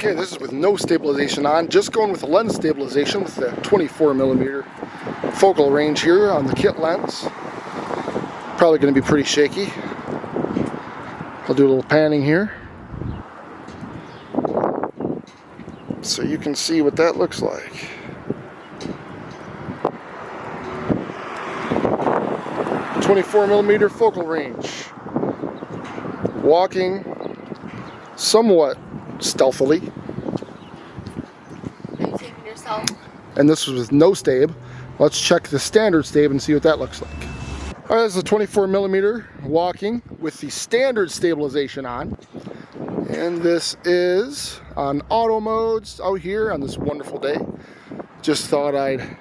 Okay, this is with no stabilization on, just going with the lens stabilization with the 24mm focal range here on the kit lens. Probably going to be pretty shaky. I'll do a little panning here so you can see what that looks like. .24mm focal range. Walking somewhat stealthily. Are you taping yourself? And this was with no stab. Let's check the standard stab and see what that looks like. Alright, this is a 24mm walking with the standard stabilization on. And this is on auto modes out here on this wonderful day. Just thought I'd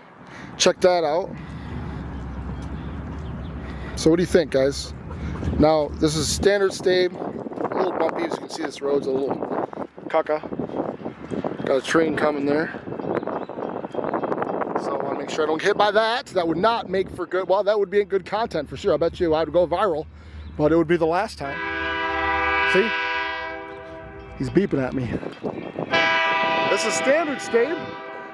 check that out. So what do you think, guys? Now, this is standard stab, a little bumpy, as you can see this road's a little caca. Got a train coming there. So I want to make sure I don't get hit by that. That would not make for good, well, that would be good content for sure. I bet you I'd go viral, but it would be the last time. See? He's beeping at me. This is standard stab.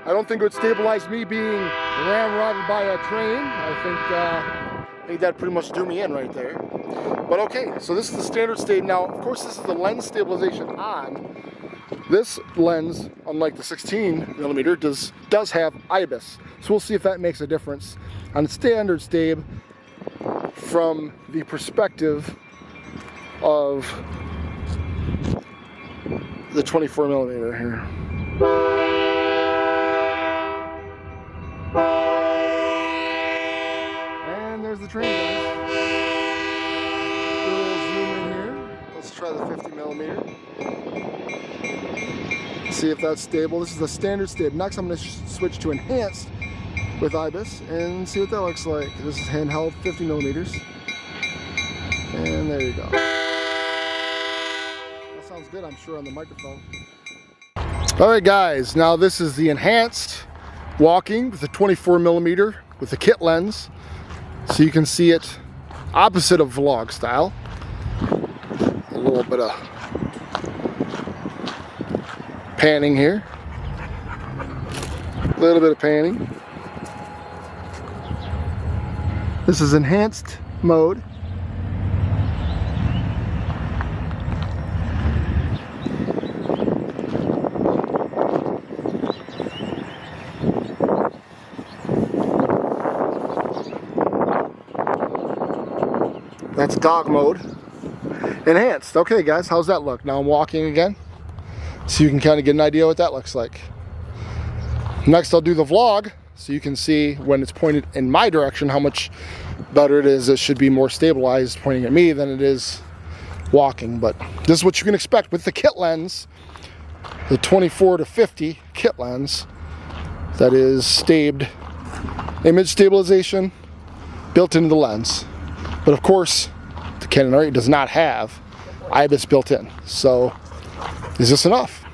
I don't think it would stabilize me being ramrodded by a train. I think that'd pretty much do me in right there. But okay, so this is the standard stab. Now, of course, this is the lens stabilization on. This lens, unlike the 16mm, does have IBIS. So we'll see if that makes a difference on the standard stab from the perspective of the 24mm here. And there's the train, guys. Do a little zoom in here. Let's try the 50mm. See if that's stable. This is the standard stab. Next, I'm going to switch to enhanced with IBIS and see what that looks like. This is handheld 50mm. And there you go. That sounds good, I'm sure, on the microphone. Alright guys, now this is the enhanced walking with the 24mm with the kit lens. So you can see it opposite of vlog style. A little bit of panning here. A little bit of panning. This is enhanced mode. That's dog mode. Enhanced. Okay guys, how's that look? Now I'm walking again, so you can kind of get an idea what that looks like. Next I'll do the vlog, so you can see when it's pointed in my direction how much better it is. It should be more stabilized pointing at me than it is walking, but this is what you can expect with the kit lens, the 24-50 kit lens that is stabbed, image stabilization built into the lens. But of course, the Canon R8 does not have IBIS built in. So, is this enough?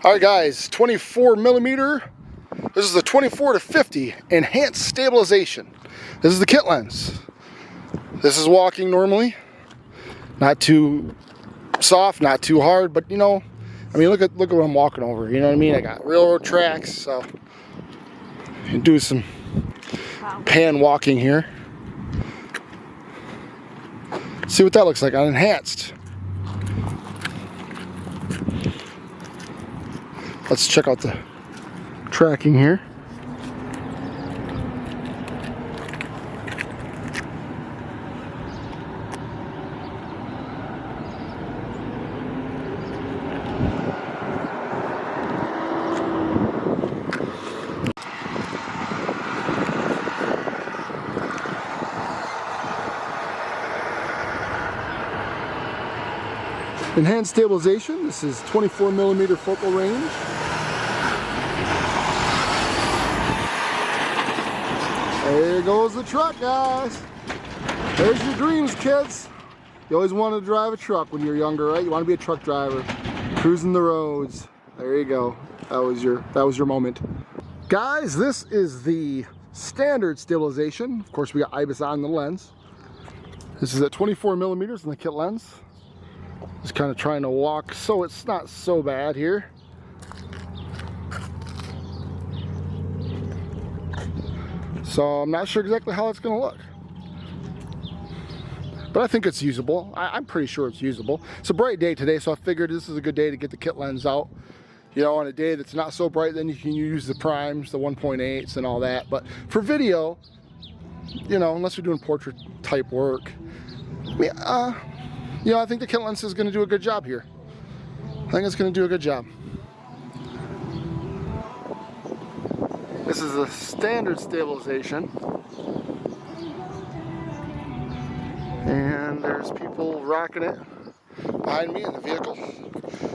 Alright guys, 24mm. This is the 24-50 enhanced stabilization. This is the kit lens. This is walking normally. Not too soft, not too hard, but you know, I mean, look at what I'm walking over. You know what I mean? I got railroad tracks, so you can do some pan walking here. See what that looks like on enhanced. Let's check out the tracking here. Enhanced stabilization. This is 24mm focal range. There goes the truck, guys. There's your dreams, kids. You always wanted to drive a truck when you're younger, right? You want to be a truck driver, cruising the roads. There you go. That was your moment. Guys, this is the standard stabilization. Of course, we got IBIS on the lens. This is at 24mm in the kit lens. Just kind of trying to walk so it's not so bad here. So I'm not sure exactly how it's going to look. But I think it's usable. I'm pretty sure it's usable. It's a bright day today, so I figured this is a good day to get the kit lens out. You know, on a day that's not so bright, then you can use the primes, the 1.8s and all that. But for video, you know, unless you're doing portrait type work, I mean, you know, I think the kit lens is going to do a good job here. I think it's going to do a good job. This is a standard stabilization. And there's people rocking it behind me in the vehicle.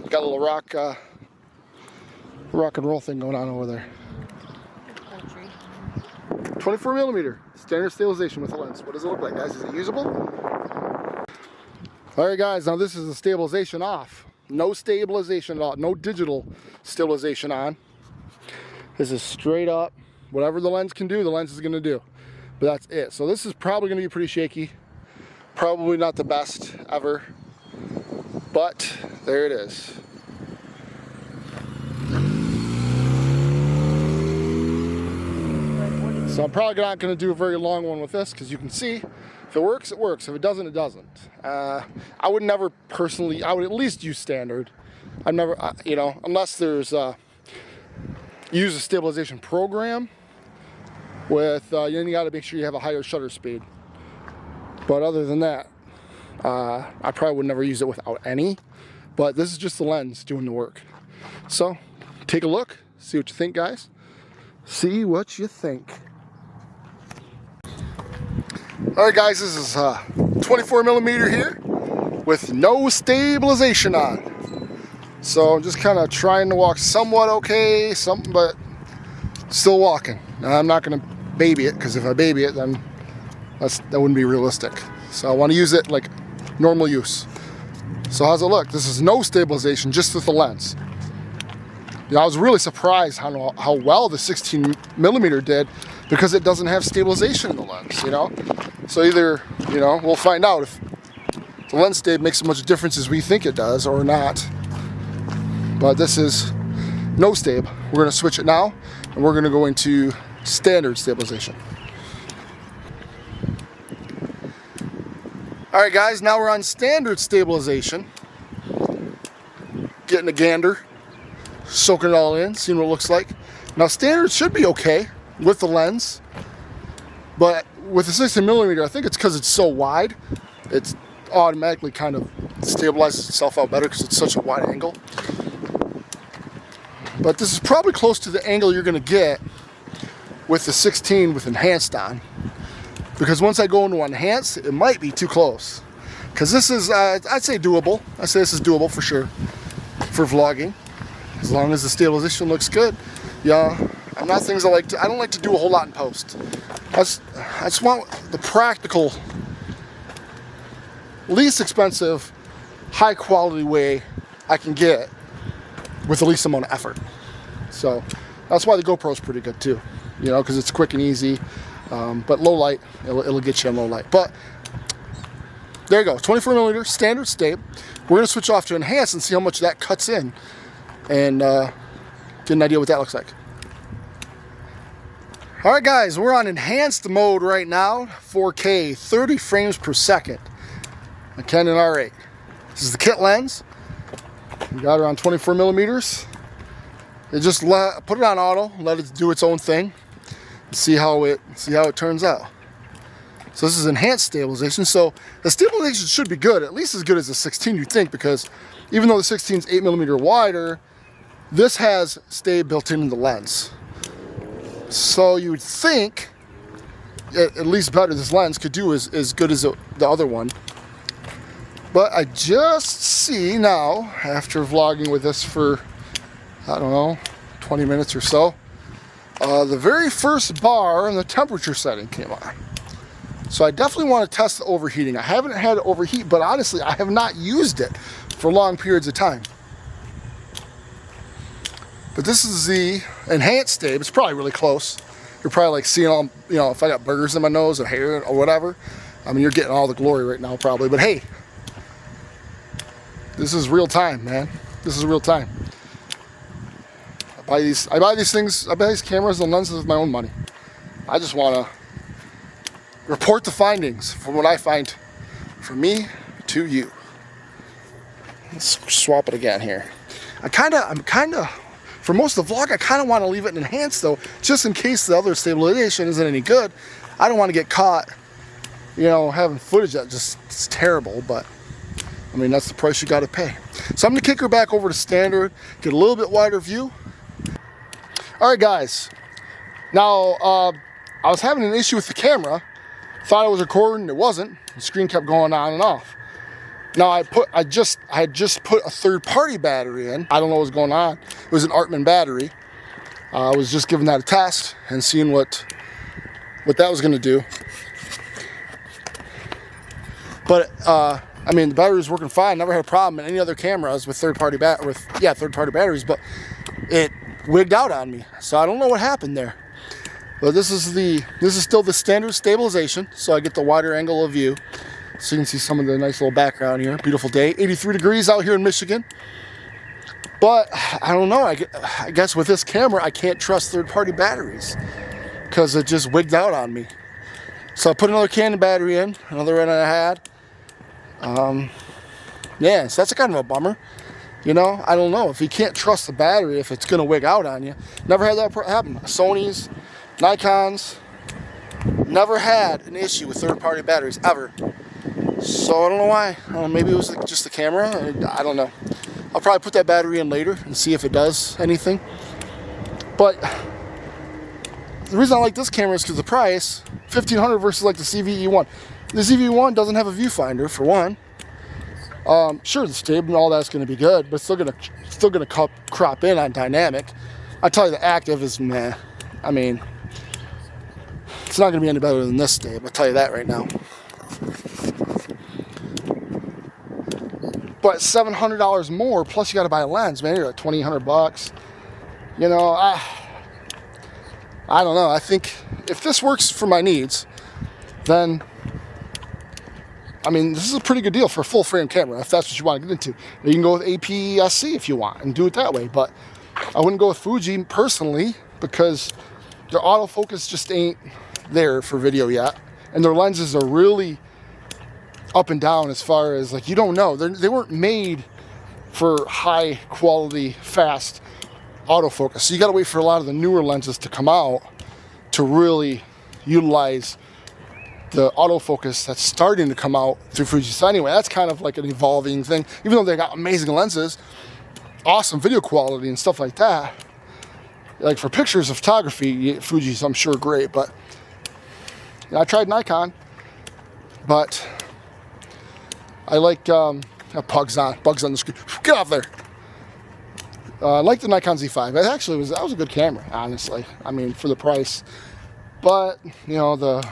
Got a little rock and roll thing going on over there. 24mm standard stabilization with a lens. What does it look like, guys? Is it usable? Alright guys, now this is the stabilization off. No stabilization at all. No digital stabilization on. This is straight up. Whatever the lens can do, the lens is going to do. But that's it. So this is probably going to be pretty shaky. Probably not the best ever. But there it is. So I'm probably not going to do a very long one with this, because you can see if it works, it works. If it doesn't, it doesn't. I would never personally, I would at least use standard. I've never, you know, unless there's use a stabilization program with, then you got to make sure you have a higher shutter speed. But other than that, I probably would never use it without any. But this is just the lens doing the work. So take a look, see what you think, guys. See what you think. Alright guys, this is 24mm here with no stabilization on. So I'm just kind of trying to walk somewhat okay, but still walking. Now, I'm not going to baby it, because if I baby it, then that wouldn't be realistic. So I want to use it like normal use. So how's it look? This is no stabilization, just with the lens. You know, I was really surprised how well the 16mm did, because it doesn't have stabilization in the lens, you know? So either, you know, we'll find out if the lens stab makes as much difference as we think it does or not. But this is no stab. We're going to switch it now, and we're going to go into standard stabilization. Alright guys, now we're on standard stabilization. Getting a gander, soaking it all in, seeing what it looks like. Now standard should be okay with the lens, but with the 16mm, I think it's because it's so wide, it's automatically kind of stabilizes itself out better because it's such a wide angle. But this is probably close to the angle you're going to get with the 16 with enhanced on. Because once I go into enhanced, it might be too close. Because this is, I'd say doable. I'd say this is doable for sure for vlogging. As long as the stabilization looks good. Yeah, I'm not things I don't like to do a whole lot in post. I just want the practical, least expensive, high quality way I can get with the least amount of effort. So that's why the GoPro is pretty good too, you know, because it's quick and easy. But low light, it'll get you in low light. But there you go, 24mm standard stab. We're gonna switch off to enhanced and see how much that cuts in, and get an idea what that looks like. All right, guys, we're on enhanced mode right now, 4K, 30 frames per second. A Canon R8. This is the kit lens. We got her on 24mm. You just put it on auto, let it do its own thing, and see how it turns out. So this is enhanced stabilization. So the stabilization should be good, at least as good as the 16, you'd think, because even though the 16 is 8mm wider, this has stab built in the lens. So you would think, at least better, this lens could do as good as the other one. But I just see now, after vlogging with this for, I don't know, 20 minutes or so, the very first bar and the temperature setting came on. So I definitely want to test the overheating. I haven't had it overheat, but honestly, I have not used it for long periods of time. But this is the enhanced stab. It's probably really close. You're probably like seeing all, you know, if I got burgers in my nose or hair or whatever. I mean, you're getting all the glory right now probably, but hey, This is real time, man. This is real time. I buy these things, I buy these cameras and lenses with my own money. I just want to report the findings from what I find from me to you. Let's swap it again here. I'm kind of, for most of the vlog, I kind of want to leave it in enhanced though, just in case the other stabilization isn't any good. I don't want to get caught, you know, having footage that just is terrible, but I mean, that's the price you got to pay. So I'm going to kick her back over to standard, get a little bit wider view. All right, guys. Now, I was having an issue with the camera. Thought I was recording, it wasn't. The screen kept going on and off. Now I had just put a third-party battery in. I don't know what was going on. It was an Artman battery. I was just giving that a test and seeing what that was going to do. But I mean, the battery was working fine. Never had a problem in any other cameras with third-party batteries. But it wigged out on me. So I don't know what happened there. But this is still the standard stabilization, so I get the wider angle of view. So you can see some of the nice little background here. Beautiful day, 83 degrees out here in Michigan. But I don't know, I guess with this camera, I can't trust third-party batteries because it just wigged out on me. So I put another Canon battery in, another one I had. Yeah, so that's kind of a bummer. You know, I don't know. If you can't trust the battery, if it's going to wig out on you. Never had that happen. Sony's, Nikon's, never had an issue with third-party batteries, ever. So I don't know why. Maybe it was just the camera. I don't know. I'll probably put that battery in later and see if it does anything. But the reason I like this camera is because the price, $1,500 versus like the CVE1. The CVE1 doesn't have a viewfinder, for one. Sure, the stable and all that's going to be good, but it's still gonna crop in on dynamic. I tell you, the active is meh. I mean, it's not going to be any better than this stable. I'll tell you that right now. But $700 more, plus you got to buy a lens, man. You're at $2,800. You know, I don't know. I think if this works for my needs, then I mean, this is a pretty good deal for a full frame camera, if that's what you want to get into. You can go with APS-C if you want and do it that way, but I wouldn't go with Fuji personally because their autofocus just ain't there for video yet. And their lenses are really up and down as far as, like, you don't know. They weren't made for high quality, fast autofocus. So you got to wait for a lot of the newer lenses to come out to really utilize the autofocus that's starting to come out through Fuji. So anyway, that's kind of like an evolving thing. Even though they got amazing lenses, awesome video quality and stuff like that, like for pictures of photography, Fuji's I'm sure great. But I tried Nikon, but I like bugs on the screen. Get off there. I like the Nikon Z5. That was a good camera, honestly. I mean, for the price. But you know, the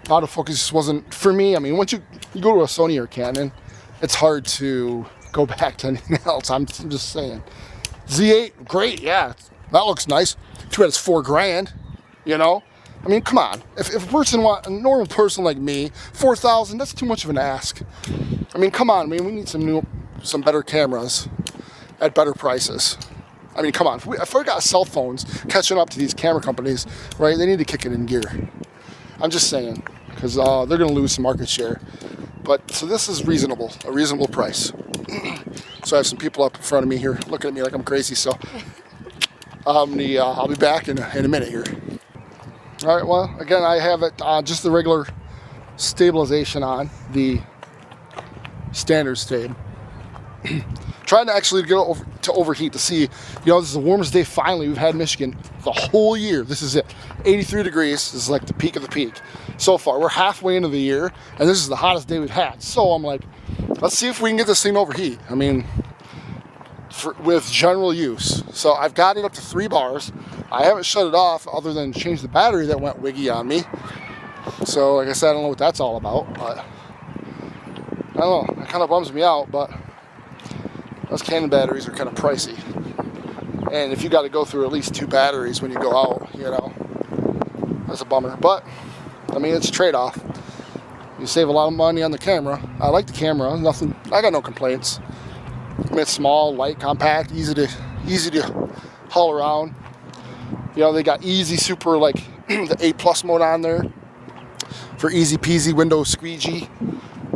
autofocus just wasn't for me. I mean, once you go to a Sony or Canon, it's hard to go back to anything else. I'm just saying. Z8, great, yeah, that looks nice. Too bad it's $4,000. You know, I mean, come on. If a normal person like me, $4,000, that's too much of an ask. I mean, come on. I mean, we need some better cameras at better prices. I mean, come on. If we got cell phones catching up to these camera companies, right? They need to kick it in gear. I'm just saying, because they're going to lose some market share. But so this is reasonable, a reasonable price. So I have some people up in front of me here looking at me like I'm crazy. So I'll be back in a minute here. All right. Well, again, I have it just the regular stabilization on, the standard stab. Trying to actually go to overheat to see, you know, this is the warmest day finally we've had in Michigan the whole year. This is it. 83 degrees. This is like the peak of the peak so far. We're halfway into the year, and this is the hottest day we've had. So I'm like, let's see if we can get this thing to overheat. I mean, with general use. So I've got it up to 3 bars. I haven't shut it off other than change the battery that went wiggy on me. So like I said, I don't know what that's all about, but I don't know. It kind of bums me out, but those Canon batteries are kind of pricey. And if you got to go through at least 2 batteries when you go out, you know, that's a bummer. But, I mean, it's a trade-off. You save a lot of money on the camera. I like the camera. Nothing I got no complaints. I mean, it's small, light, compact, easy to haul around. You know, they got easy super, like the A+ mode on there for easy peasy window squeegee.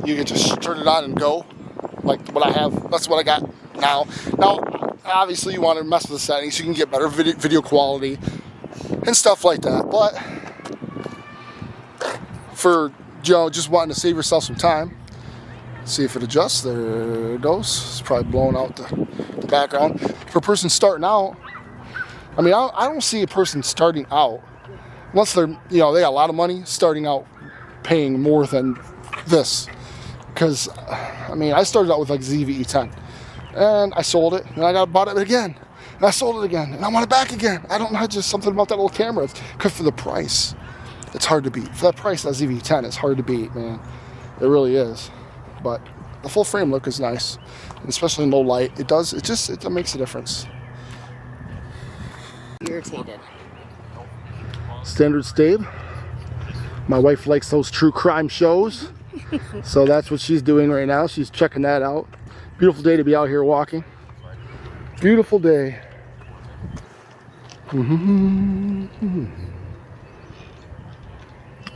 You can just turn it on and go, like what I have. That's what I got now. Now, obviously, you want to mess with the settings. You can get better video quality and stuff like that. But for, you know, just wanting to save yourself some time, see if it adjusts. There it goes. It's probably blowing out the background. For a person starting out, I mean, I don't see a person starting out, unless they're, you know, they got a lot of money, starting out paying more than this. Because, I mean, I started out with like ZV-E10, and I sold it, and I bought it again, and I sold it again, and I want it back again. I don't know, just something about that little camera. Because for the price, it's hard to beat. For that price, that ZV-E10 is hard to beat, man. It really is. But the full frame look is nice, and especially in low light. It makes a difference. Irritated. Standard Stabe. My wife likes those true crime shows, so that's what she's doing right now. She's checking that out. Beautiful day to be out here walking. Beautiful day.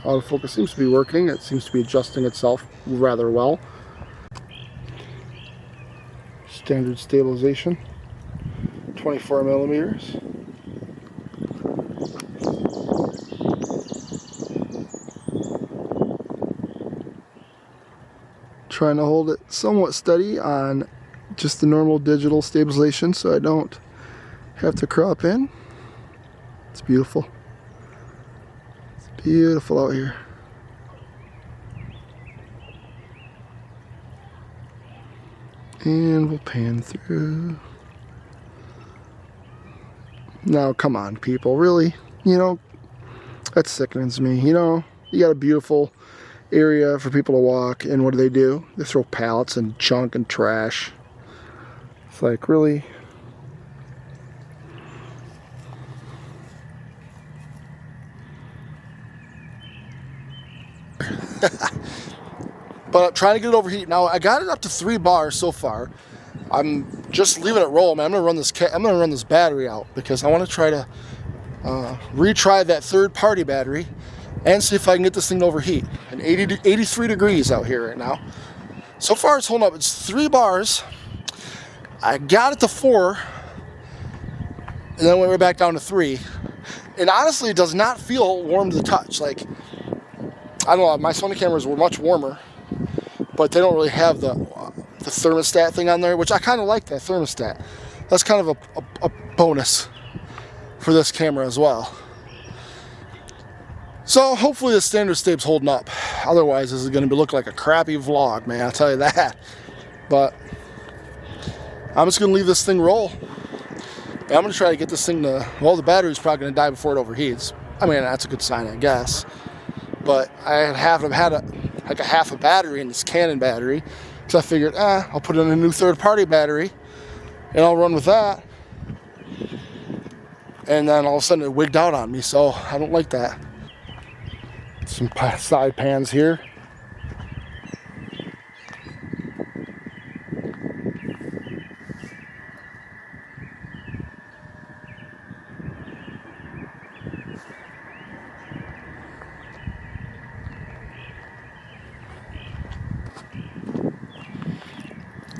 Autofocus seems to be working. It seems to be adjusting itself rather well. Standard stabilization. 24 millimeters. Trying to hold it somewhat steady on just the normal digital stabilization so I don't have to crop in. It's beautiful. It's beautiful out here. And we'll pan through. Now, come on, people, really? You know, that sickens me. You know, you got a beautiful area for people to walk, and what do? They throw pallets and junk and trash. It's like, really? But I'm trying to get it overheat. Now, I got it up to 3 bars so far. I'm just leaving it roll, man. I'm gonna run this battery out because I want to try to retry that third-party battery and see if I can get this thing to overheat. And 83 degrees out here right now. So far it's holding up. It's 3 bars. I got it to 4, and then went right back down to 3. And honestly, it does not feel warm to the touch. Like, I don't know, my Sony cameras were much warmer, but they don't really have the thermostat thing on there, which I kind of like that thermostat. That's kind of a bonus for this camera as well. So hopefully the standard Stabe's holding up. Otherwise, this is going to look like a crappy vlog, man. I'll tell you that. But I'm just going to leave this thing roll. And I'm going to try to get this thing to, well, the battery's probably going to die before it overheats. I mean, that's a good sign, I guess. But I had like a half a battery in this Canon battery. So I figured, I'll put in a new third-party battery, and I'll run with that. And then all of a sudden it wigged out on me, so I don't like that. Some side pans here.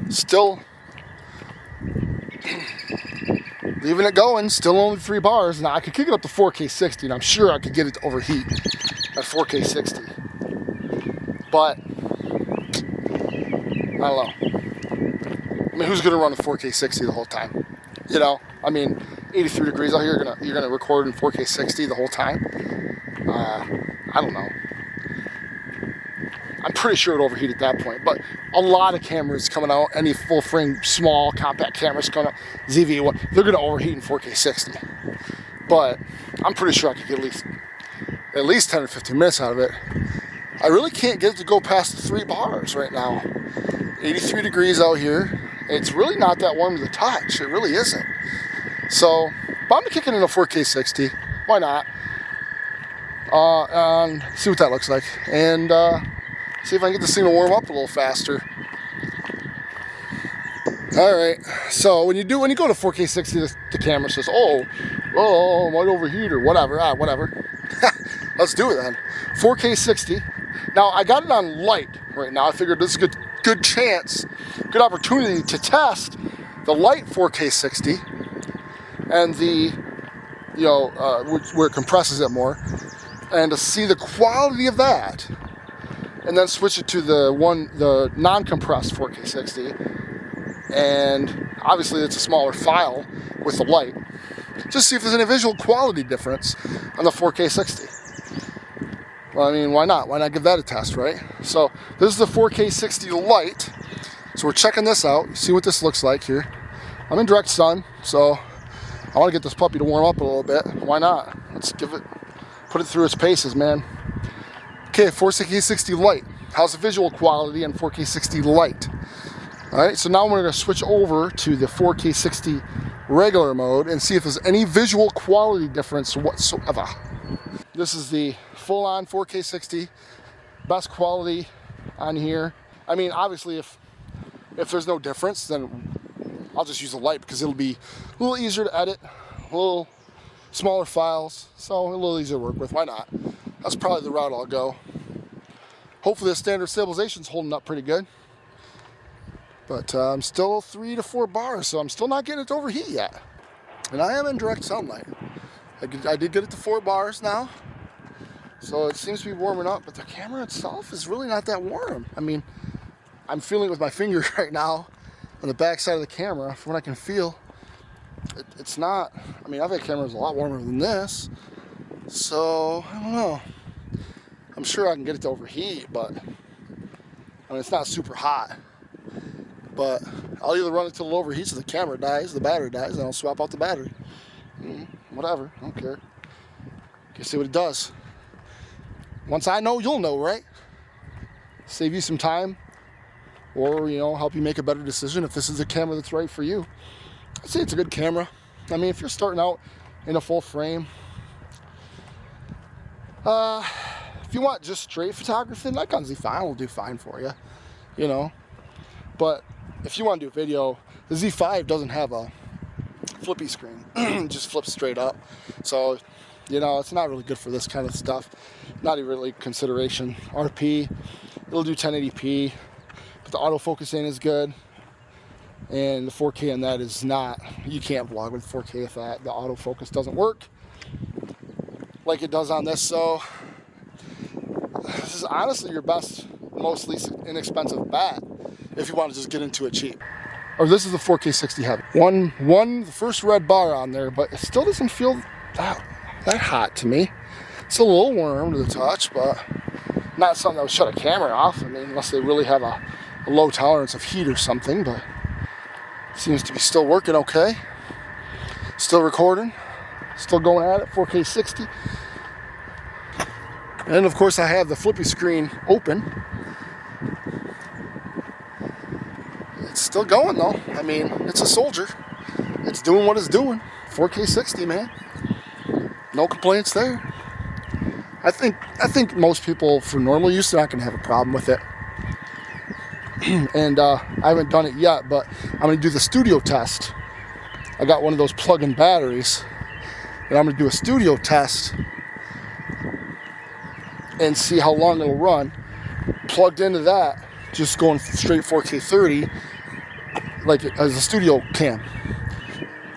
Still leaving it going, still only 3 bars. Now I could kick it up to 4K 60, and I'm sure I could get it to overheat at 4K 60. But I don't know. I mean, who's gonna run a 4K 60 the whole time? You know, I mean, 83 degrees out here. You're gonna record in 4K 60 the whole time. I don't know. I'm pretty sure it overheat at that point, but a lot of cameras coming out, any full frame, small, compact cameras coming out, ZV-1, they're gonna overheat in 4K 60. But I'm pretty sure I could get at least 10 or 15 minutes out of it. I really can't get it to go past the 3 bars right now. 83 degrees out here. It's really not that warm to the touch. It really isn't. So, but I'm gonna kick it in a 4K 60. Why not? And see what that looks like. And see if I can get this thing to warm up a little faster. All right, so when you go to 4K 60, the camera says, oh, might overheat or whatever. Whatever. Let's do it then. 4K 60. Now I got it on light right now. I figured this is a good chance, good opportunity to test the light 4K 60 and the, where it compresses it more, and to see the quality of that, and then switch it to the non-compressed 4K 60. And obviously it's a smaller file with the light. Just see if there's any visual quality difference on the 4K 60. Well, I mean, why not? Why not give that a test, right? So this is the 4K 60 light. So we're checking this out. See what this looks like here. I'm in direct sun, so I want to get this puppy to warm up a little bit. Why not? Let's put it through its paces, man. Okay, 4K 60 light. How's the visual quality in 4K 60 light? All right, so now we're going to switch over to the 4K 60 regular mode and see if there's any visual quality difference whatsoever. This is the full-on 4K 60, best quality on here. I mean, obviously, if there's no difference, then I'll just use the light because it'll be a little easier to edit, a little smaller files, so a little easier to work with. Why not? That's probably the route I'll go. Hopefully, the standard stabilization's holding up pretty good. But I'm still 3 to 4 bars, so I'm still not getting it to overheat yet. And I am in direct sunlight. I did get it to 4 bars now, so it seems to be warming up, but the camera itself is really not that warm. I mean, I'm feeling it with my finger right now on the back side of the camera. From what I can feel, it's not. I mean, I've had cameras a lot warmer than this, so I don't know. I'm sure I can get it to overheat, but I mean, it's not super hot. But I'll either run it till it overheats, so the camera dies, the battery dies, and I'll swap out the battery. Whatever, I don't care. You see what it does. Once I know, you'll know, right? Save you some time, or help you make a better decision if this is a camera that's right for you. I'd say it's a good camera. I mean, if you're starting out in a full frame, if you want just straight photography, Nikon Z5 will do fine for you, But if you want to do video, the Z5 doesn't have a flippy screen. It just flips straight up. So, it's not really good for this kind of stuff. Not even really consideration. RP, it'll do 1080p, but the autofocusing is good. And the 4K on that is not. You can't vlog with 4K if the autofocus doesn't work like it does on this. So, this is honestly your best, most least inexpensive bet if you want to just get into it cheap. Or this is the 4K 60 heavy. The first red bar on there, but it still doesn't feel that hot to me. It's a little warm to the touch, but not something that would shut a camera off. I mean, unless they really have a low tolerance of heat or something, but it seems to be still working okay. Still recording, still going at it, 4K 60. And of course I have the flippy screen open. It's still going though. I mean, it's a soldier. It's doing what it's doing. 4K 60, man. No complaints there. I think most people for normal use are not going to have a problem with it. And I haven't done it yet, but I'm going to do the studio test. I got one of those plug-in batteries, and I'm going to do a studio test and see how long it'll run. Plugged into that, just going straight 4K 30, like as a studio cam.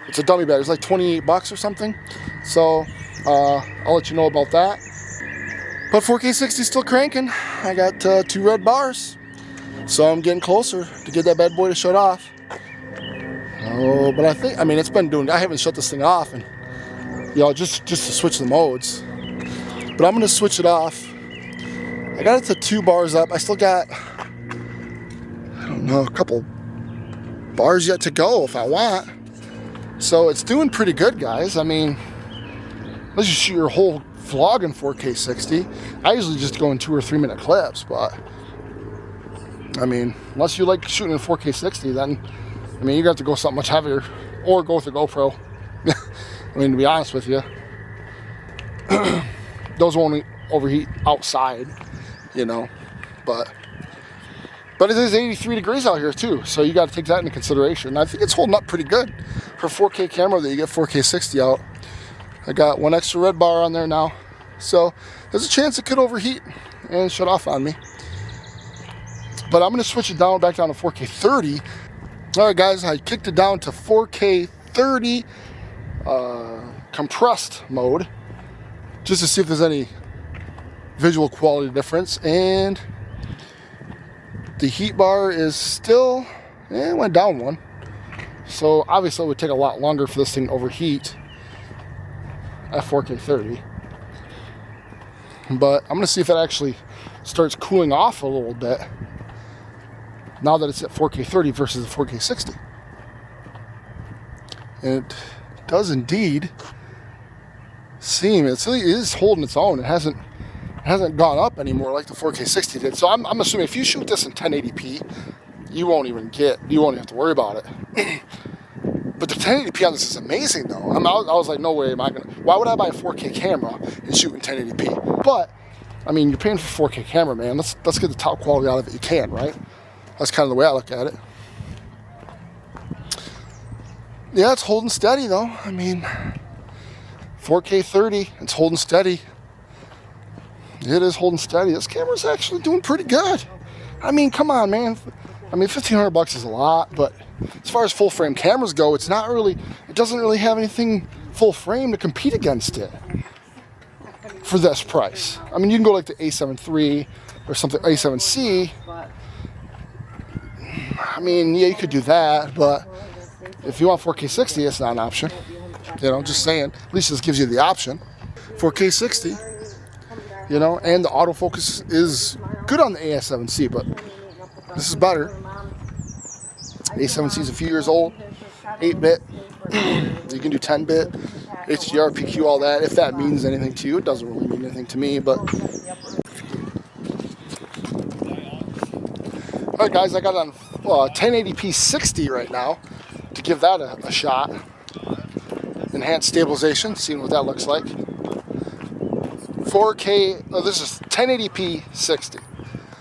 It's a dummy battery. It's like $28 or something. So I'll let you know about that. But 4K 60 is still cranking. I got 2 red bars, so I'm getting closer to get that bad boy to shut off. Oh, but I mean, it's been doing. I haven't shut this thing off, and just to switch the modes. But I'm gonna switch it off. I got it to 2 bars up. I still got, I don't know, a couple bars yet to go if I want. So it's doing pretty good, guys. I mean, let's just shoot your whole vlog in 4K 60. I usually just go in 2 or 3 minute clips, but I mean, unless you like shooting in 4K 60, then I mean, you got to go something much heavier, or go with a GoPro. I mean, to be honest with you, those won't overheat outside, but But it is 83 degrees out here too, so you got to take that into consideration. I think it's holding up pretty good for 4K camera that you get 4K 60 out. I got one extra red bar on there now, so there's a chance it could overheat and shut off on me. But I'm going to switch it back down to 4K 30. All right, guys, I kicked it down to 4K 30 compressed mode just to see if there's any visual quality difference. And the heat bar is still, it went down one. So obviously it would take a lot longer for this thing to overheat at 4K 30. But I'm going to see if it actually starts cooling off a little bit now that it's at 4K 30 versus the 4K 60. And it does indeed seem, it is holding its own. It hasn't gone up anymore like the 4K 60 did. So I'm assuming if you shoot this in 1080p, you won't even have to worry about it. But the 1080p on this is amazing though. I was like, no way why would I buy a 4K camera and shoot in 1080p? But, I mean, you're paying for 4K camera, man. Let's get the top quality out of it you can, right? That's kind of the way I look at it. Yeah, it's holding steady though. I mean, 4K 30, it's holding steady. It is holding steady. This camera's actually doing pretty good. I mean, come on, man. I mean, $1,500 is a lot, but as far as full frame cameras go, it doesn't really have anything full frame to compete against it for this price. I mean, you can go like the A7 III or something, A7C. I mean, yeah, you could do that, but if you want 4K 60, it's not an option. You know, just saying. At least this gives you the option. 4K 60, you know, and the autofocus is good on the A7C, but this is better. A7C is a few years old, 8-bit. You can do 10-bit, HDR, PQ, all that. If that means anything to you, it doesn't really mean anything to me, but. All right, guys, I got on 1080p 60 right now to give that a shot. Enhanced stabilization, seeing what that looks like. 4K, this is 1080p 60.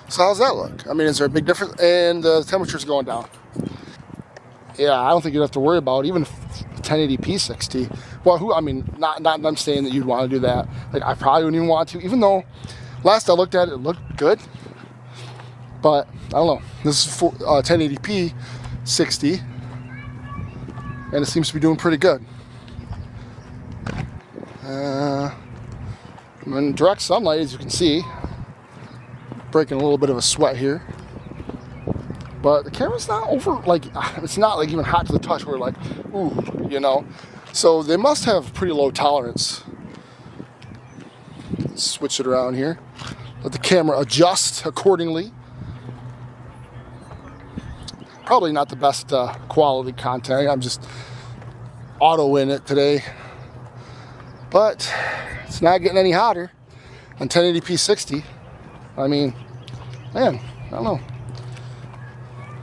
So how's that look? I mean, is there a big difference? And the temperature's going down. Yeah, I don't think you'd have to worry about even 1080p 60. Well, not I'm saying that you'd want to do that. Like, I probably wouldn't even want to, even though last I looked at it, it looked good. But I don't know. This is 1080p 60, and it seems to be doing pretty good. I'm in direct sunlight, as you can see. Breaking a little bit of a sweat here. But the camera's not it's not like even hot to the touch where like, ooh, you know. So they must have pretty low tolerance. Switch it around here. Let the camera adjust accordingly. Probably not the best quality content. I'm just auto in it today. But it's not getting any hotter on 1080p 60. I mean, man, I don't know.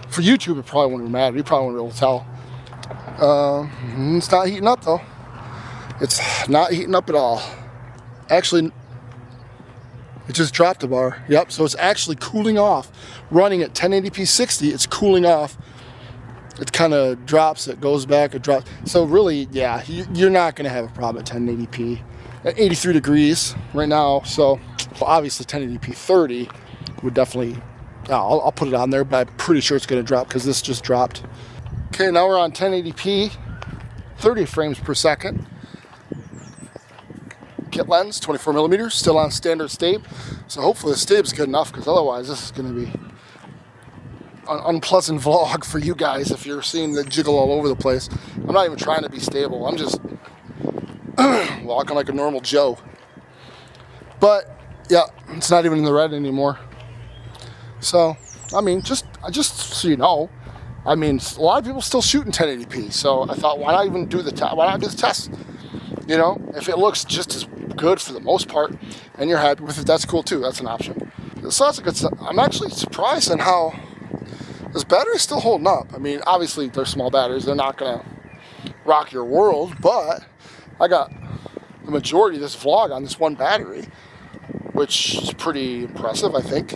For YouTube, it probably wouldn't matter. You probably wouldn't be able to tell. It's not heating up, though. It's not heating up at all. Actually, it just dropped a bar. Yep, so it's actually cooling off. Running at 1080p 60, it's cooling off. It kind of drops, it goes back, it drops. So really, yeah, you're not going to have a problem at 1080p. At 83 degrees right now, so obviously 1080p 30 would definitely, I'll put it on there, but I'm pretty sure it's going to drop because this just dropped. Okay, now we're on 1080p 30 frames per second. Kit lens, 24 millimeters, still on standard stabe. So hopefully the stabe's good enough, because otherwise this is going to be an unpleasant vlog for you guys if you're seeing the jiggle all over the place. I'm not even trying to be stable. I'm just walking like a normal Joe. But yeah, it's not even in the red anymore. So, I mean, just so you know, I mean, a lot of people still shoot in 1080p. So I thought, why not even do the test? You know, if it looks just as good for the most part, and you're happy with it, that's cool too. That's an option. So that's a good stuff. I'm actually surprised on how this battery's still holding up. I mean, obviously they're small batteries. They're not gonna rock your world, but I got the majority of this vlog on this one battery, which is pretty impressive, I think.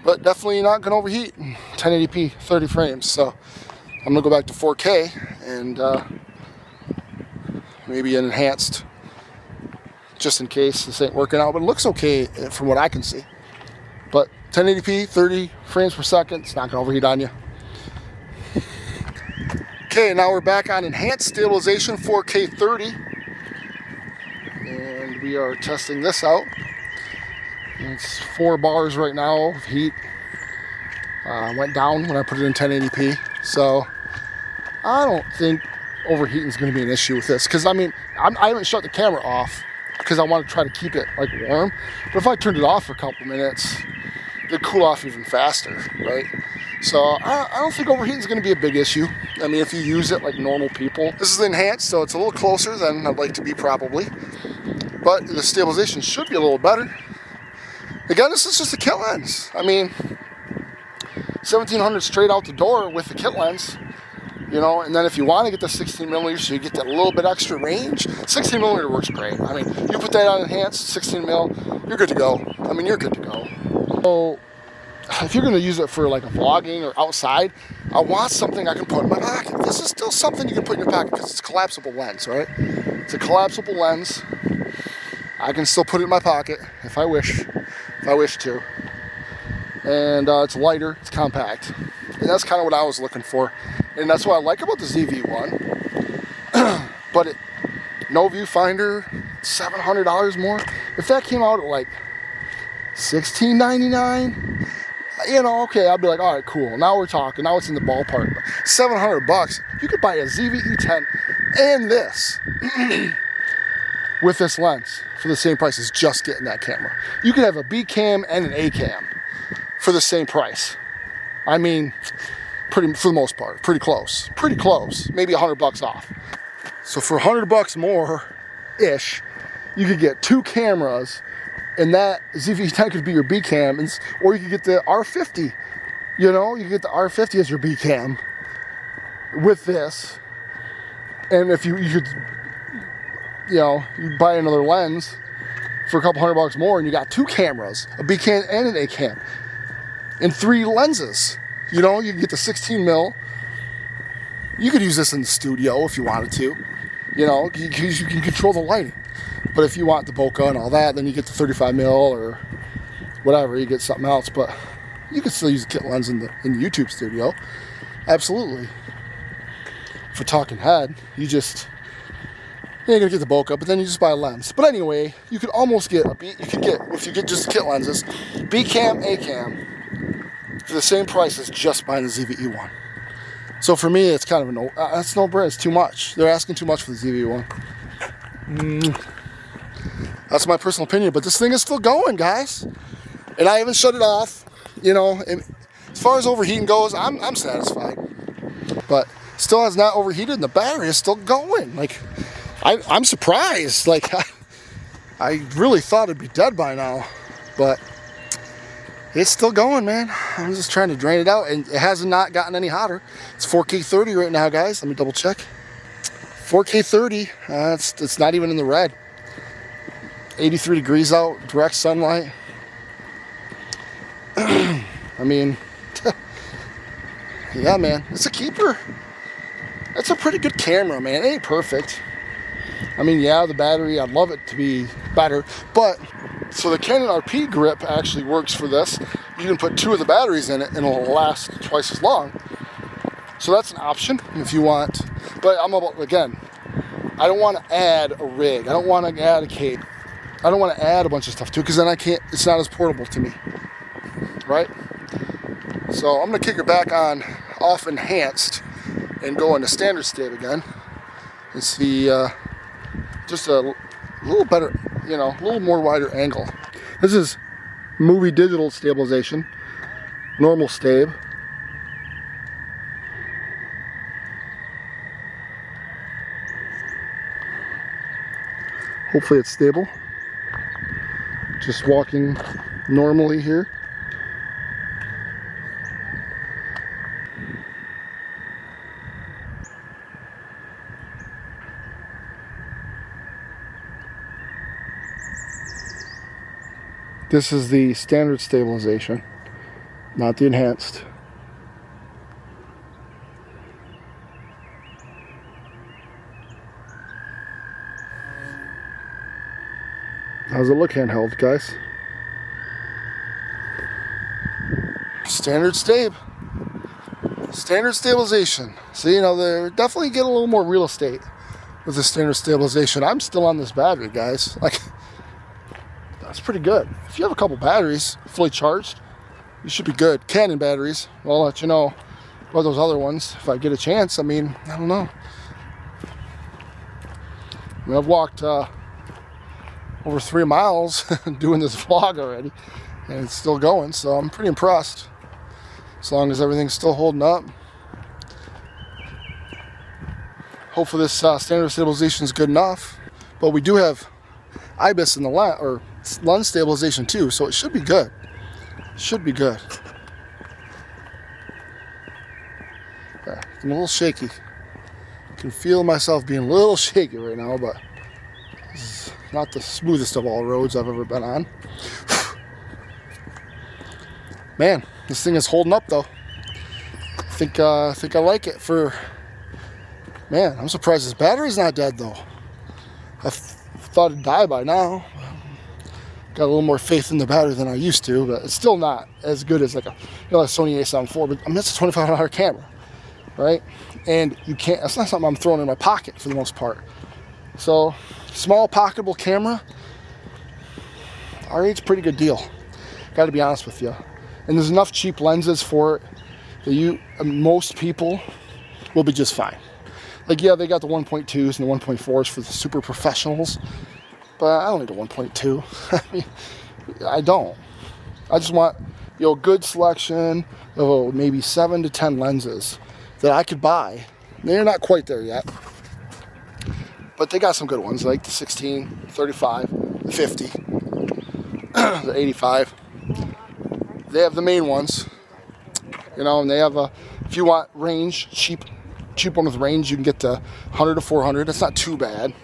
but definitely not gonna overheat. 1080p, 30 frames. So I'm gonna go back to 4K and maybe an enhanced, just in case this ain't working out. But it looks okay from what I can see. But 1080p, 30 frames per second, it's not gonna overheat on you. Okay, now we're back on enhanced stabilization, 4K 30. And we are testing this out. It's 4 bars right now of heat. Went down when I put it in 1080p. So I don't think overheating is going to be an issue with this. Because I mean, I haven't shut the camera off because I want to try to keep it like warm. But if I turned it off for a couple minutes, it'd cool off even faster, right? So I don't think overheating is going to be a big issue. I mean, if you use it like normal people. This is enhanced, so it's a little closer than I'd like to be probably. But the stabilization should be a little better. Again, this is just a kit lens. I mean, 1700 straight out the door with the kit lens. You know, and then if you want to get the 16mm, so you get that little bit extra range, 16mm works great. I mean, you put that on enhanced 16mm, you're good to go. I mean, you're good to go. So if you're going to use it for like a vlogging or outside, I want something I can put in my pocket. This is still something you can put in your pocket because it's a collapsible lens, right? It's a collapsible lens. I can still put it in my pocket if I wish to. And it's lighter, it's compact. And that's kind of what I was looking for. And that's what I like about the ZV-1. But no viewfinder, $700 more. If that came out at like $16.99, you know, okay, I'd be like, all right, cool. Now we're talking. Now it's in the ballpark. But $700, you could buy a ZV-E10 and this with this lens for the same price as just getting that camera. You could have a B cam and an A cam for the same price. I mean, for the most part, pretty close, maybe $100 off. So for $100 more ish, you could get 2 cameras, and that ZV-10 could be your B cam, or you could get the R50. You know, you could get the R50 as your B cam with this, and if you could, you know, you buy another lens for a couple $100 more, and you got 2 cameras, a B cam and an A cam, and 3 lenses. You know, you can get the 16mm. You could use this in the studio if you wanted to. You know, because you can control the lighting. But if you want the bokeh and all that, then you get the 35mm or whatever. You get something else. But you can still use a kit lens in the YouTube studio. Absolutely. For talking head, you ain't gonna get the bokeh, but then you just buy a lens. But anyway, you could almost get if you get just kit lenses, B cam, A cam, for the same price as just buying the ZV-E1. So for me, it's kind of that's no brainer. It's too much. They're asking too much for the ZV-E1. That's my personal opinion, but this thing is still going, guys. And I haven't shut it off. You know, and as far as overheating goes, I'm satisfied. But still has not overheated, and the battery is still going. Like, I'm surprised. Like, I really thought it'd be dead by now, but it's still going, man. I'm just trying to drain it out, and it has not gotten any hotter. It's 4K 30 right now, guys. Let me double check. 4K 30. It's not even in the red. 83 degrees out, direct sunlight. I mean, yeah, man. It's a keeper. It's a pretty good camera, man. It ain't perfect. I mean, yeah, the battery, I'd love it to be better, but so the Canon RP grip actually works for this. You can put 2 of the batteries in it and it'll last twice as long. So that's an option if you want. But again, I don't want to add a rig. I don't want to add a cape. I don't want to add a bunch of stuff to it because then it's not as portable to me, right? So I'm going to kick her back on off enhanced and go into standard state again and see just a little better, you know, a little more wider angle. This is movie digital stabilization, normal stab. Hopefully it's stable. Just walking normally here. This is the standard stabilization. not the enhanced. How's it look handheld, guys? Standard stabilization. See, you know, they definitely get a little more real estate with the standard stabilization. I'm still on this battery, guys. Like, that's pretty good. If you have a couple batteries fully charged, you should be good. Canon batteries. I'll let you know about those other ones if I get a chance. I mean, I don't know. I mean, I've walked over 3 miles doing this vlog already, and it's still going, so I'm pretty impressed. As long as everything's still holding up. Hopefully this standard stabilization is good enough. But we do have IBIS in the lens stabilization too, so it should be good. Should be good. Okay, I'm a little shaky. I can feel myself being a little shaky right now, but this is not the smoothest of all roads I've ever been on. Man, this thing is holding up though. I think I like it for. Man, I'm surprised this battery's not dead though. I thought it'd die by now. Got a little more faith in the battery than I used to, but it's still not as good as like a Sony a7 IV. But I mean, it's a $2,500 camera, right? And you can't. That's not something I'm throwing in my pocket for the most part. So, small pocketable camera. R8's a pretty good deal. Got to be honest with you. And there's enough cheap lenses for it that most people will be just fine. Like, yeah, they got the 1.2s and the 1.4s for the super professionals, but I don't need a 1.2. I mean, I don't. I just want, good selection of maybe 7 to 10 lenses that I could buy. They're not quite there yet, but they got some good ones, like the 16, 35, the 50, the 85. They have the main ones, and they have if you want range, cheap one with range, you can get to 100 to 400. That's not too bad.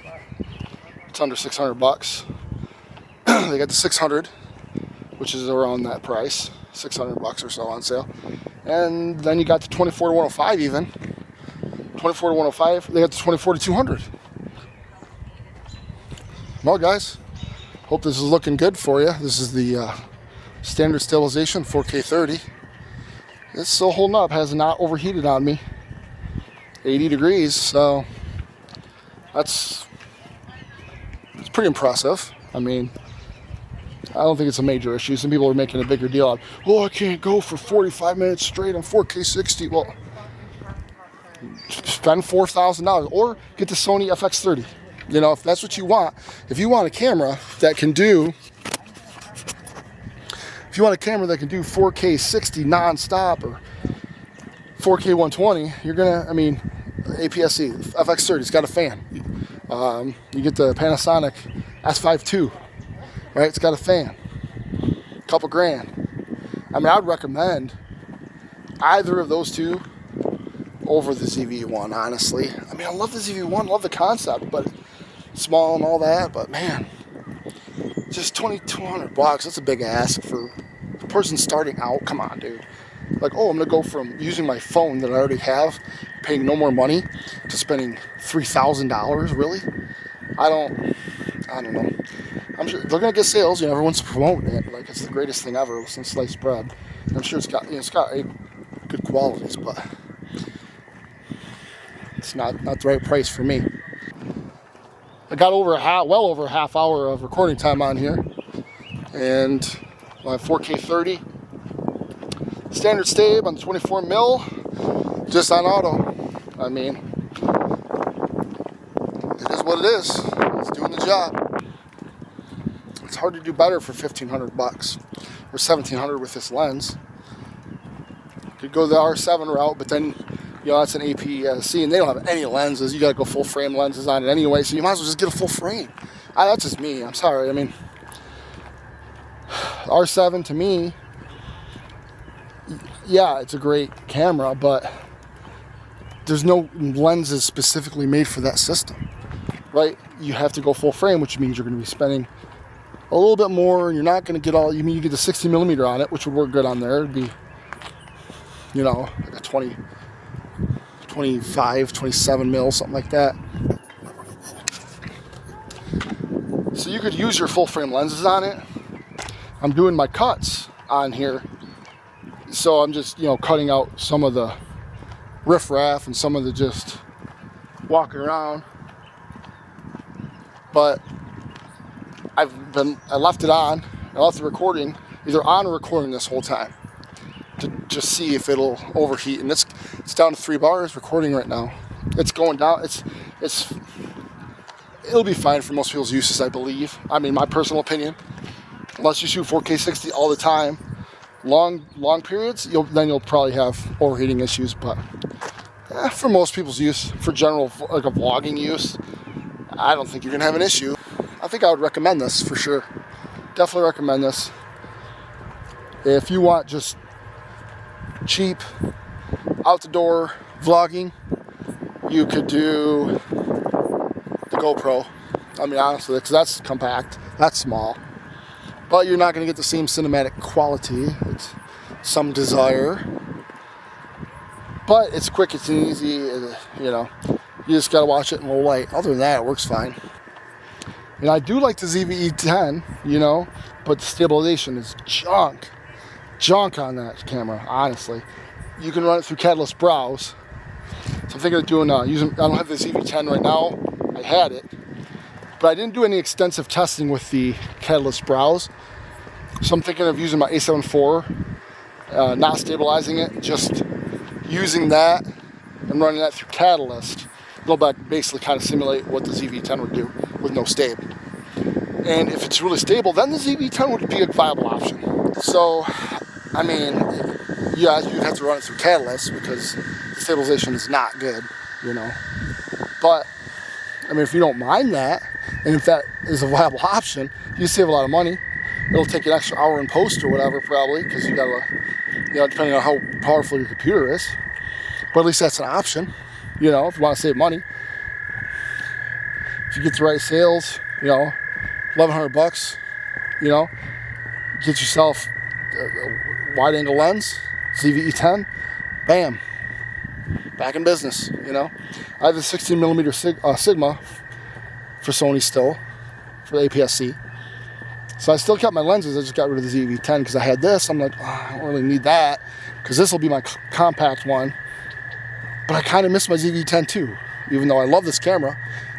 It's under $600. They got the 600, which is around that price, $600 or so on sale. And then you got the 24 to 105 even. 24 to 105, they got the 24 to 200. Well, guys, hope this is looking good for you. This is the standard stabilization 4K 30. It's still holding up, has not overheated on me. 80 degrees, so it's pretty impressive. I mean, I don't think it's a major issue. Some people are making a bigger deal out, oh, I can't go for 45 minutes straight on 4K 60. Well, spend $4,000 or get the Sony FX30. If that's what you want. If you want a camera that can do 4K 60 non-stop or 4K 120, you're gonna, APS-C, FX30, it's got a fan. You get the Panasonic S5 II, right? It's got a fan. Couple grand. I'd recommend either of those two over the ZV-1, honestly. I love the ZV-1, love the concept, but it's small and all that, but man, just $2,200, that's a big ask for a person starting out. Come on, dude. Like, oh, I'm going to go from using my phone that I already have, paying no more money, to spending $3,000, really? I don't know. I'm sure they're going to get sales, everyone's promoting it, like it's the greatest thing ever since sliced bread. And I'm sure it's got good qualities, but it's not the right price for me. I got well over a half hour of recording time on here, and my 4K 30 standard stab on 24 mil, just on auto. It is what it is. It's doing the job. It's hard to do better for $1,500 or $1,700 with this lens. Could go the R7 route, but then that's an APS-C, and they don't have any lenses. You got to go full frame lenses on it anyway, so you might as well just get a full frame. That's just me. I'm sorry. R7 to me, yeah, it's a great camera, but there's no lenses specifically made for that system, right? You have to go full frame, which means you're going to be spending a little bit more, and you're not going to get all. You get the 60 millimeter on it, which would work good on there. It'd be you know, like a 20, 25, 27 mil, something like that. So you could use your full frame lenses on it. I'm doing my cuts on here, so I'm just, you know, cutting out some of the riffraff and some of the just walking around. But I left it on. I left the recording either on or recording this whole time to just see if it'll overheat. And it's down to 3 bars recording right now. It's going down. It'll be fine for most people's uses, I believe. I mean, my personal opinion. Unless you shoot 4K 60 all the time, long periods, then you'll probably have overheating issues. But for most people's use, for general like a vlogging use, I don't think you're gonna have an issue. I think I would recommend this for sure. Definitely recommend this. If you want just cheap out-the-door vlogging, you could do the GoPro. I mean, honestly, because that's compact, that's small. But you're not going to get the same cinematic quality. It's some desire. But it's quick, it's easy, you know. You just got to watch it in low light. Other than that, it works fine. And I do like the ZV-E10, you know, but the stabilization is junk. Junk on that camera, honestly. You can run it through Catalyst Browse. So I'm thinking of doing, I don't have the ZV-10 right now. I had it. But I didn't do any extensive testing with the Catalyst Browse. So I'm thinking of using my A7 IV, not stabilizing it, just using that and running that through Catalyst. It'll basically kind of simulate what the ZV-10 would do with no stable. And if it's really stable, then the ZV-10 would be a viable option. So, I mean, yeah, you'd have to run it through Catalyst because the stabilization is not good, you know. But, I mean, if you don't mind that, and if that is a viable option, you save a lot of money. It'll take an extra hour in post or whatever, probably, because you gotta, you know, depending on how powerful your computer is. But at least that's an option, you know, if you want to save money. If you get the right sales, you know, $1,100, you know, get yourself a wide angle lens, ZV-E10, bam, back in business, you know. I have the 16mm Sigma for Sony still, for the APS-C. So I still kept my lenses, I just got rid of the ZV-10 because I had this. I'm like, oh, I don't really need that because this will be my compact one. But I kind of miss my ZV-10 too, even though I love this camera.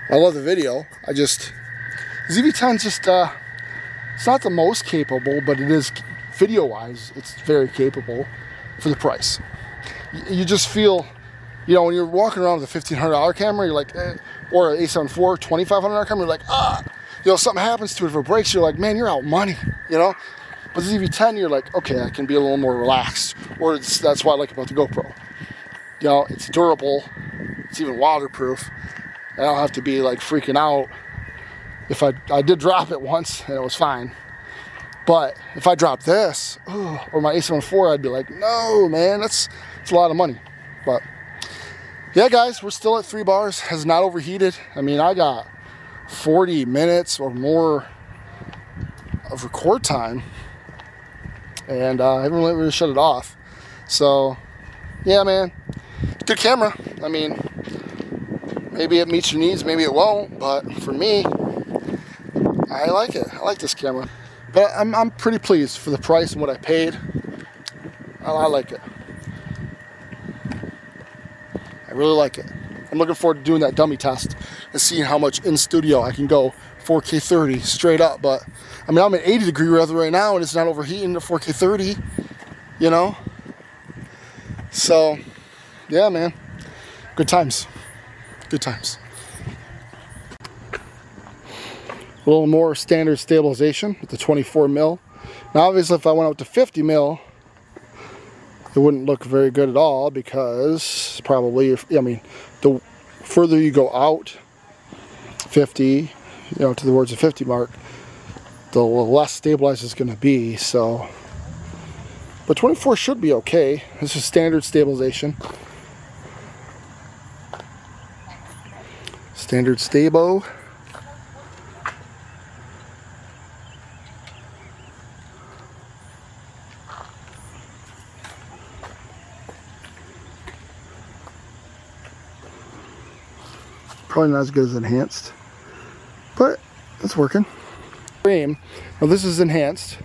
I love the video. ZV-10's just, it's not the most capable, but it is, video-wise, it's very capable for the price. You just feel, you know, when you're walking around with a $1,500 camera, you're like, or an A7 IV, $2,500 camera, you're like, you know, something happens to it, if it breaks, you're like, man, you're out money, you know? But the ZV-10, you're like, okay, I can be a little more relaxed. Or that's what I like about the GoPro. You know, it's durable, it's even waterproof. I don't have to be like freaking out. If I did drop it once and it was fine. But if I dropped this, or my A7 IV, I'd be like, no, man, it's a lot of money. But yeah, guys, we're still at 3 bars, has not overheated. I mean, I got 40 minutes or more of record time, and I haven't really shut it off. So yeah, man, good camera. I mean, maybe it meets your needs, maybe it won't, but for me, I like it. I like this camera. But I'm pretty pleased for the price and what I paid. I like it. I really like it. I'm looking forward to doing that dummy test and seeing how much in studio I can go 4K 30 straight up. But I mean, I'm at 80-degree weather right now and it's not overheating to 4K 30, you know? So yeah, man, good times. Good times. A little more standard stabilization with the 24mm. Now obviously if I went out to 50mm, it wouldn't look very good at all because probably, I mean, the further you go out, 50, you know, towards the 50 mark, the less stabilized it's going to be. So, but 24 should be okay. This is standard stabilization. Standard stabo. Probably not as good as enhanced, but it's working. Frame. Now this is enhanced.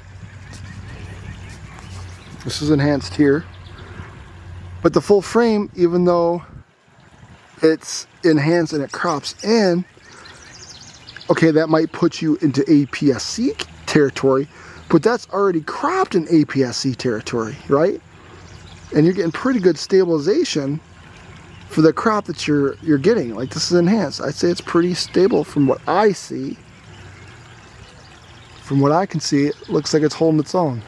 This is enhanced here. But the full frame, even though it's enhanced and it crops in, okay, that might put you into APS-C territory, but that's already cropped in APS-C territory, right? And you're getting pretty good stabilization for the crop that you're getting. Like, this is enhanced. I'd say it's pretty stable from what I see. From what I can see, it looks like it's holding its own.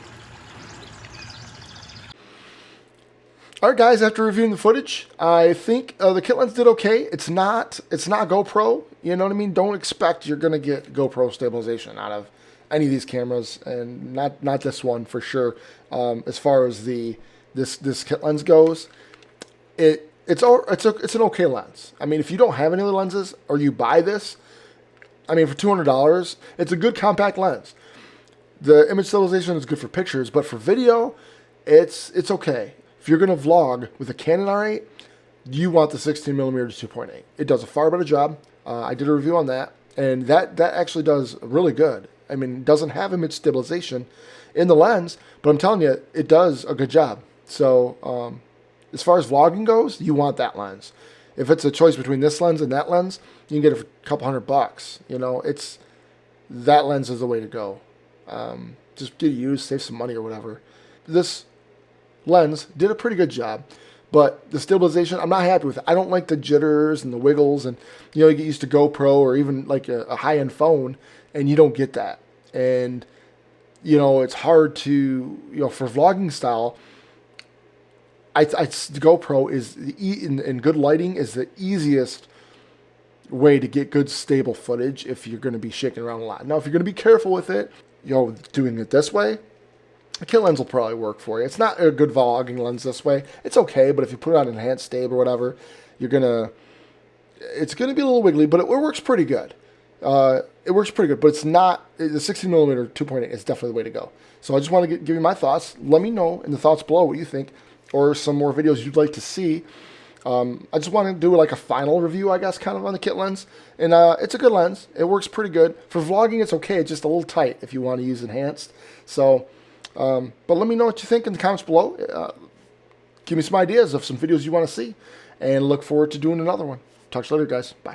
Alright guys, after reviewing the footage, I think the kit lens did okay. It's not GoPro, you know what I mean? Don't expect you're going to get GoPro stabilization out of any of these cameras, and not this one for sure. As far as this kit lens goes, it's an okay lens. I mean, if you don't have any other lenses, or you buy this, I mean, for $200, it's a good compact lens. The image stabilization is good for pictures, but for video, it's okay. If you're going to vlog with a Canon R8, you want the 16mm 2.8. It does a far better job. I did a review on that, and that actually does really good. I mean, it doesn't have image stabilization in the lens, but I'm telling you, it does a good job. So as far as vlogging goes, you want that lens. If it's a choice between this lens and that lens, you can get it for a couple $100. You know, that lens is the way to go. Just get it used, save some money or whatever. This lens did a pretty good job, but the stabilization, I'm not happy with it. I don't like the jitters and the wiggles, and you know, you get used to GoPro or even like a high-end phone, and you don't get that. And you know, it's hard to, you know, for vlogging style, the GoPro is in good lighting is the easiest way to get good stable footage if you're going to be shaking around a lot. Now, if you're going to be careful with it, you know, doing it this way, a kit lens will probably work for you. It's not a good vlogging lens this way. It's okay, but if you put it on enhanced stab or whatever, it's gonna be a little wiggly, but it works pretty good. It works pretty good, but it's not, the 16mm 2.8 is definitely the way to go. So I just want to give you my thoughts. Let me know in the thoughts below what you think, or some more videos you'd like to see. I just want to do like a final review, I guess, kind of on the kit lens. And it's a good lens. It works pretty good. For vlogging, it's okay. It's just a little tight if you want to use enhanced. So, but let me know what you think in the comments below. Give me some ideas of some videos you want to see. And look forward to doing another one. Talk to you later, guys. Bye.